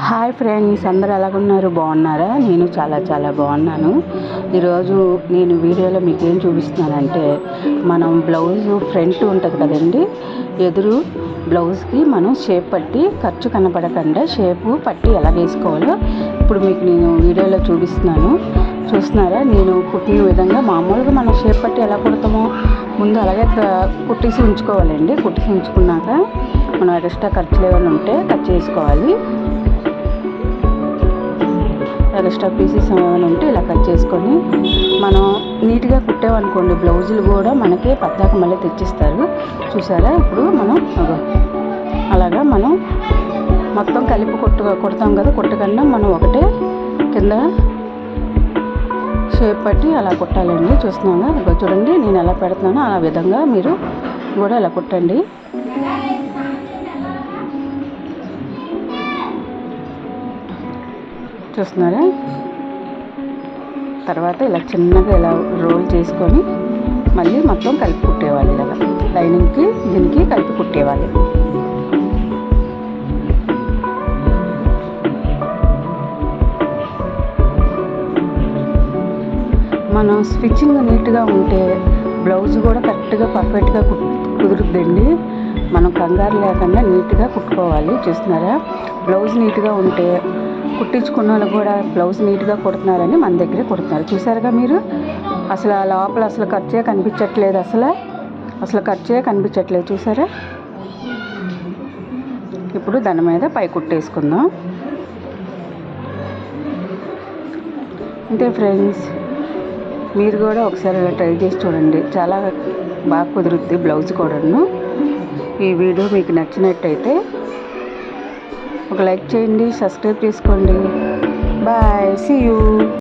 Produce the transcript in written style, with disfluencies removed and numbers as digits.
Hi friends, అందరూ ఎలాగున్నారు? బాగున్నారా? నేను చాలా చాలా బాగున్నాను. ఈరోజు నేను వీడియోలో మీకు ఏం చూపిస్తున్నానంటే, మనం బ్లౌజ్ ఫ్రంట్ ఉంటుంది కదండి, ఎదురు బ్లౌజ్కి మనం షేప్ పట్టి, ఖర్చు కనపడకుండా షేపు పట్టి ఎలా వేసుకోవాలో ఇప్పుడు మీకు నేను వీడియోలో చూపిస్తున్నాను. చూస్తున్నారా? నేను కుట్టిన విధంగా మామూలుగా మనం షేప్ పట్టి ఎలా కుడతామో ముందు అలాగే కుట్టేసి ఉంచుకోవాలండి. కుట్టేసి ఉంచుకున్నాక మనం ఎక్స్ట్రా ఖర్చులు ఏమైనా ఉంటే కట్ చేసుకోవాలి. ఎక్స్ట్రా పీసెస్ ఏమైనా ఉంటే ఇలా కట్ చేసుకొని మనం నీట్గా కుట్టామనుకోండి, బ్లౌజులు కూడా మనకి పద్దాక మళ్ళీ తెచ్చిస్తారు. చూసారా? ఇప్పుడు మనం అలాగా మనం మొత్తం కలిపి కుడతాం కదా. కుట్టకుండా మనం ఒకటే కింద షేప్ పట్టి అలా కుట్టాలండి. చూస్తున్నాగా చూడండి, నేను ఎలా పెడుతున్నానో అలా విధంగా మీరు కూడా ఇలా కుట్టండి. చూస్తున్నారా? తర్వాత ఇలా చిన్నగా ఇలా రోల్ చేసుకొని మళ్ళీ మొత్తం కలిపి కుట్టేవాలి. ఇలాగా లైనింగ్కి దీనికి కలిపి కుట్టేవాలి. మనం స్టిచ్చింగ్ నీట్గా ఉంటే బ్లౌజ్ కూడా కరెక్ట్గా పర్ఫెక్ట్గా కుదురుద్దండి. మనం కంగారు లేకుండా నీట్గా కుట్టుకోవాలి. చూస్తున్నారా? బ్లౌజ్ నీట్గా ఉంటే కుట్టించుకున్న వాళ్ళు కూడా బ్లౌజ్ నీట్గా కుడుతున్నారని మన దగ్గరే కుడుతున్నారు. చూసారుగా మీరు? అసలు ఆ లోపల అసలు ఖర్చే కనిపించట్లేదు. అసలు ఖర్చే కనిపించట్లేదు. చూసారా? ఇప్పుడు దాని మీద పై కుట్టేసుకుందాం. అంతే ఫ్రెండ్స్, మీరు కూడా ఒకసారి ట్రై చేసి చూడండి. చాలా బాగా కుదురుద్ది బ్లౌజ్ కూడాను. ఈ వీడియో మీకు నచ్చినట్టయితే ఒక లైక్ చేయండి, సబ్స్క్రైబ్ చేసుకోండి. Bye, see you.